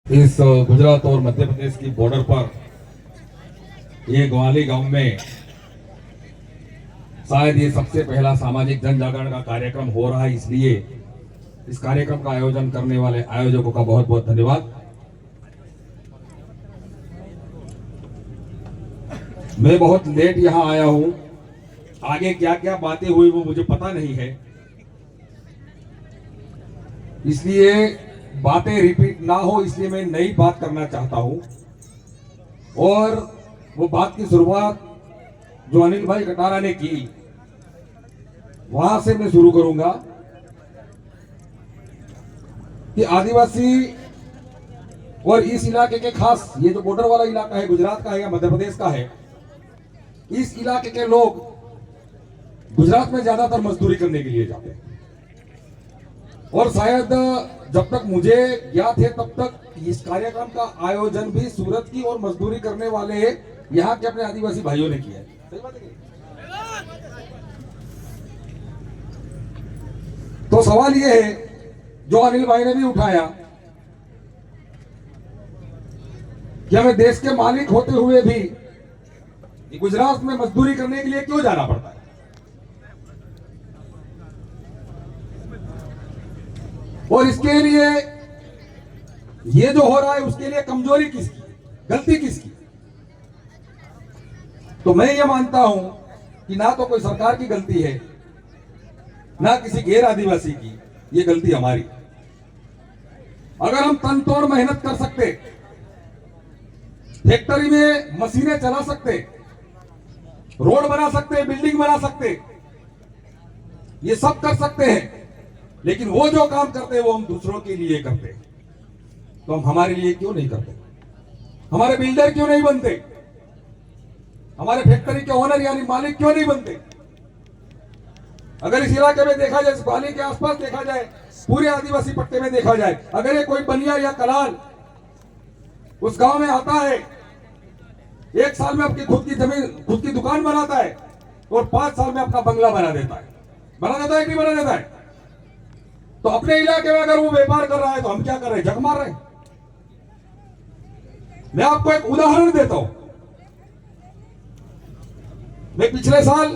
इस गुजरात और मध्य प्रदेश की बॉर्डर पर ये ग्वाली गांव में शायद ये सबसे पहला सामाजिक जन जागरण का कार्यक्रम हो रहा है, इसलिए इस कार्यक्रम का आयोजन करने वाले आयोजकों का बहुत बहुत धन्यवाद। मैं बहुत लेट यहां आया हूं, आगे क्या क्या बातें हुई वो मुझे पता नहीं है, इसलिए बातें रिपीट ना हो इसलिए मैं नई बात करना चाहता हूं। और वो बात की शुरुआत जो अनिल भाई कटारा ने की वहां से मैं शुरू करूंगा कि आदिवासी और इस इलाके के खास ये जो बॉर्डर वाला इलाका है, गुजरात का है या मध्य प्रदेश का है, इस इलाके के लोग गुजरात में ज्यादातर मजदूरी करने के लिए जाते हैं। और शायद जब तक मुझे ज्ञात है तब तक इस कार्यक्रम का आयोजन भी सूरत की और मजदूरी करने वाले यहाँ के अपने आदिवासी भाइयों ने किया है। सही बात है। तो सवाल ये है जो अनिल भाई ने भी उठाया कि हमें देश के मालिक होते हुए भी गुजरात में मजदूरी करने के लिए क्यों जाना पड़ता है। और इसके लिए ये जो हो रहा है उसके लिए कमजोरी किसकी, गलती किसकी? तो मैं ये मानता हूं कि ना तो कोई सरकार की गलती है ना किसी गैर आदिवासी की, ये गलती हमारी। अगर हम तन तोड़ मेहनत कर सकते, फैक्ट्री में मशीनें चला सकते, रोड बना सकते, बिल्डिंग बना सकते, ये सब कर सकते हैं, लेकिन वो जो काम करते हैं वो हम दूसरों के लिए करते हैं, तो हम हमारे लिए क्यों नहीं करते? हमारे बिल्डर क्यों नहीं बनते? हमारे फैक्ट्री के ओनर यानी मालिक क्यों नहीं बनते? अगर इस इलाके में देखा जाए, इस ग्वाली के आसपास देखा जाए, पूरे आदिवासी पट्टे में देखा जाए, अगर ये कोई बनिया या कलाल उस गांव में आता है, एक साल में अपनी खुद की जमीन, खुद की दुकान बनाता है और 5 साल में अपना बंगला बना देता है कि नहीं बना देता है? तो अपने इलाके में अगर वो व्यापार कर रहा है तो हम क्या कर रहे हैं? जग मार रहे हैं। मैं आपको एक उदाहरण देता हूं। मैं पिछले साल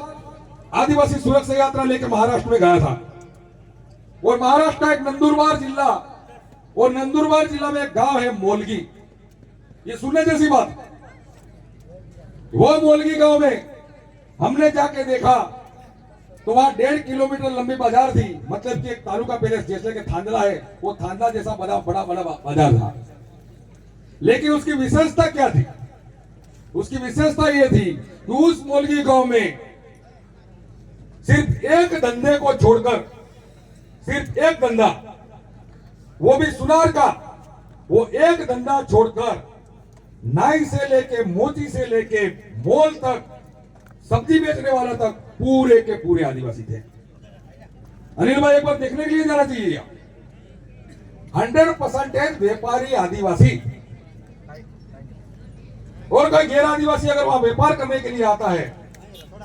आदिवासी सुरक्षा यात्रा लेकर महाराष्ट्र में गया था और महाराष्ट्र का एक नंदुरबार जिला, और नंदुरबार जिला में एक गांव है मोलगी। ये सुनने जैसी बात। वो मोलगी गांव में हमने जाके देखा तो वहां 1.5 किलोमीटर लंबी बाजार थी, मतलब कि एक तालुका पैलेस जैसे कि थांदला है, वो थांदला जैसा बड़ा बड़ा बड़ा बाजार था। लेकिन उसकी विशेषता क्या थी? उसकी विशेषता ये थी कि उस मोलगी गांव में सिर्फ एक धंधे को छोड़कर, सिर्फ एक धंधा, वो भी सुनार का, वो एक धंधा छोड़कर नाई से लेके मोची से लेके मोल तक, सब्जी बेचने वाला तक पूरे के पूरे आदिवासी थे। अनिल भाई एक बार देखने के लिए जाना चाहिए। 100% व्यापारी आदिवासी, और कोई गैर आदिवासी अगर वहां व्यापार करने के लिए आता है,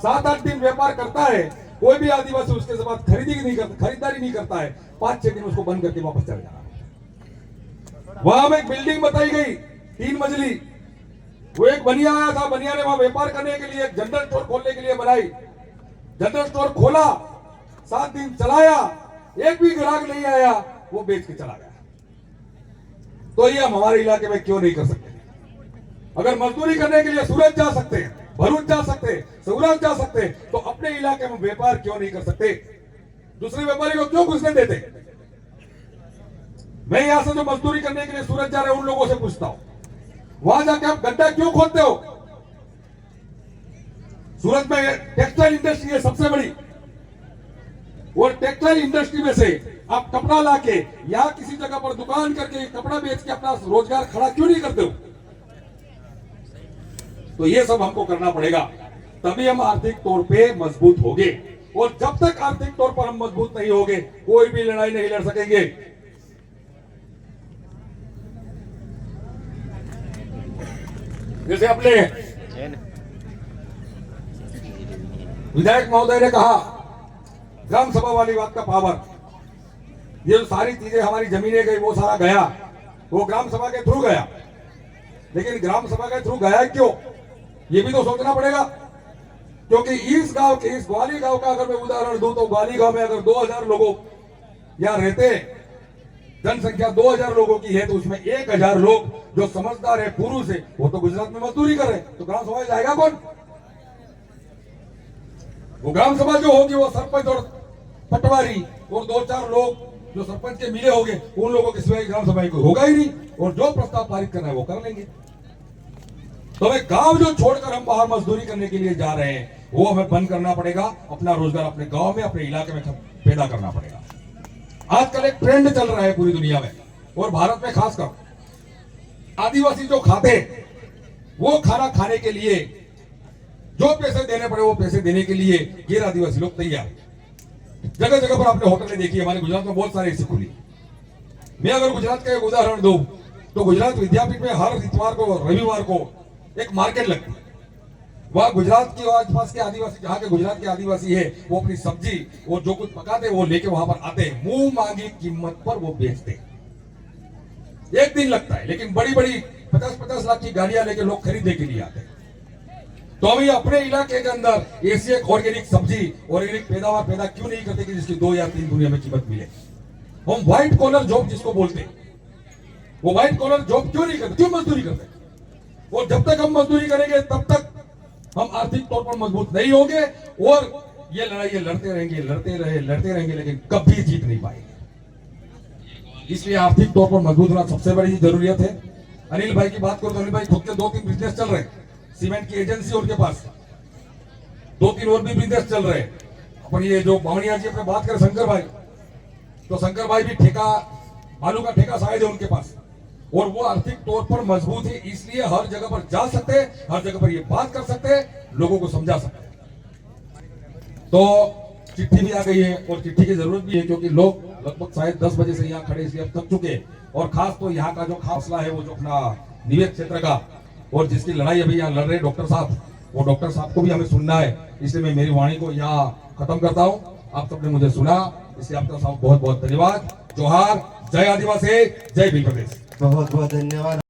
7-8 दिन व्यापार करता है, कोई भी आदिवासी उसके साथ खरीदारी नहीं करता है, 5-6 दिन उसको बंद करके वापस चले जाना। वहां में एक बिल्डिंग बताई गई 3 मंजिली, वो एक बनिया आया था, बनिया ने वहां व्यापार करने के लिए एक जनरल स्टोर खोलने के लिए बनाई। जनरल स्टोर खोला, 7 दिन चलाया, एक भी ग्राहक नहीं आया, वो बेच के चला गया। तो ये हम हमारे इलाके में क्यों नहीं कर सकते? अगर मजदूरी करने के लिए सूरत जा सकते हैं, भरूच जा सकते हैं, सूरत जा सकते हैं, तो अपने इलाके में व्यापार क्यों नहीं कर सकते? दूसरे व्यापारी को क्यों घुसने देते? मैं यहां से जो मजदूरी करने के लिए सूरत जा रहे हैं उन लोगों से पूछता हूं, वहां जाके आप गड्ढा क्यों खोदते हो? सूरत में टेक्सटाइल इंडस्ट्री है सबसे बड़ी, और टेक्सटाइल इंडस्ट्री में से आप कपड़ा लाके या किसी जगह पर दुकान करके कपड़ा बेच के अपना रोजगार खड़ा क्यों नहीं करते हो? तो ये सब हमको करना पड़ेगा, तभी हम आर्थिक तौर पे मजबूत होंगे। और जब तक आर्थिक तौर पर हम मजबूत नहीं होंगे, कोई भी लड़ाई नहीं लड़ सकेंगे। जैसे अपने विधायक महोदय ने कहा, ग्राम सभा वाली बात का पावर, ये जो सारी चीजें हमारी जमीनें गई वो सारा गया, वो ग्राम सभा के थ्रू गया, लेकिन ग्राम सभा के थ्रू गया क्यों, ये भी तो सोचना पड़ेगा। क्योंकि इस गांव के, इस ग्वाली गांव का अगर मैं उदाहरण दूं तो ग्वाली गांव में अगर 2000 लोगों यहाँ रहते, जनसंख्या 2000 लोगों की है, तो उसमें 1000 लोग जो समझदार है पुरुष है, वो तो गुजरात में मजदूरी कर रहे, तो ग्राम सभा जाएगा कौन? वो ग्राम सभा जो होगी वो सरपंच और पटवारी और 2-4 लोग जो सरपंच के मिले होंगे, उन लोगों के सिवाय ग्राम सभा कोई होगा ही नहीं, और जो प्रस्ताव पारित करना है वो कर लेंगे। तो हमें गांव जो छोड़कर हम बाहर मजदूरी करने के लिए जा रहे हैं, वो हमें बंद करना पड़ेगा। अपना रोजगार अपने गांव में, अपने इलाके में पैदा करना पड़ेगा। आजकल एक ट्रेंड चल रहा है पूरी दुनिया में और भारत में खासकर, आदिवासी जो खाते वो खाना खाने के लिए जो पैसे देने पड़े वो पैसे देने के लिए गैर आदिवासी लोग तैयार। जगह जगह पर आपने होटलें देखी, हमारे गुजरात में बहुत सारे ऐसी खुली। मैं अगर गुजरात का एक उदाहरण दूं तो गुजरात विद्यापीठ में हर इतवार को, रविवार को एक मार्केट लगती है। वह गुजरात के आसपास के आदिवासी, जहाँ के गुजरात के आदिवासी है, वो अपनी सब्जी और जो कुछ पकाते वो लेके वहां पर आते, मुंह मांगी कीमत पर वो बेचते। एक दिन लगता है, लेकिन बड़ी बड़ी 50-50 लाख की गाड़ियां लेके लोग खरीदने के लिए आते हैं। तो हम ये अपने इलाके के अंदर ऐसी एक ऑर्गेनिक सब्जी, ऑर्गेनिक पैदावार पैदा क्यों नहीं करते कि जिसकी 2 या 3 दुनिया में कीमत मिले। हम व्हाइट कॉलर जॉब जिसको बोलते हैं, वो व्हाइट कॉलर जॉब क्यों नहीं करते, क्यों मजदूरी करते? और जब तक हम मजदूरी करेंगे तब तक हम आर्थिक तौर पर मजबूत नहीं होंगे, और ये लड़ाई लड़ते रहेंगे, लेकिन कभी जीत नहीं पाएंगे। इसलिए आर्थिक तौर पर मजबूत होना सबसे बड़ी जरूरियत है। अनिल भाई की बात करो तो अनिल भाई खुद के 2-3 बिजनेस चल रहे हैं, सीमेंट की एजेंसी उनके पास, 2-3 और भी बिजनेस चल रहे हैं। अपन ये जो बावनिया जी अपने बात करें शंकर भाई, तो शंकर भाई भी ठेका, बालू का ठेका शायद है उनके पास, और वो आर्थिक तौर पर मजबूत है, इसलिए हर जगह पर जा सकते हैं, हर जगह पर ये बात कर सकते हैं, लोगों को समझा सकते हैं। तो चिट्ठी भी आ गई है और चिट्ठी की जरूरत भी है, क्योंकि लोग लगभग शायद 10 बजे से यहाँ खड़े इसलिए अब थक चुके हैं। और खास तो यहाँ का जो खास मसला है वो जो अपना निवेश क्षेत्र का, और जिसकी लड़ाई अभी यहाँ लड़ रहे डॉक्टर साहब, वो डॉक्टर साहब को भी हमें सुनना है। इसलिए मैं मेरी वाणी को यहाँ खत्म करता हूँ। आप सबने मुझे सुना, इसलिए आपका साहब बहुत बहुत धन्यवाद। जोहार, जय आदिवासी, जय भील प्रदेश। बहुत बहुत धन्यवाद।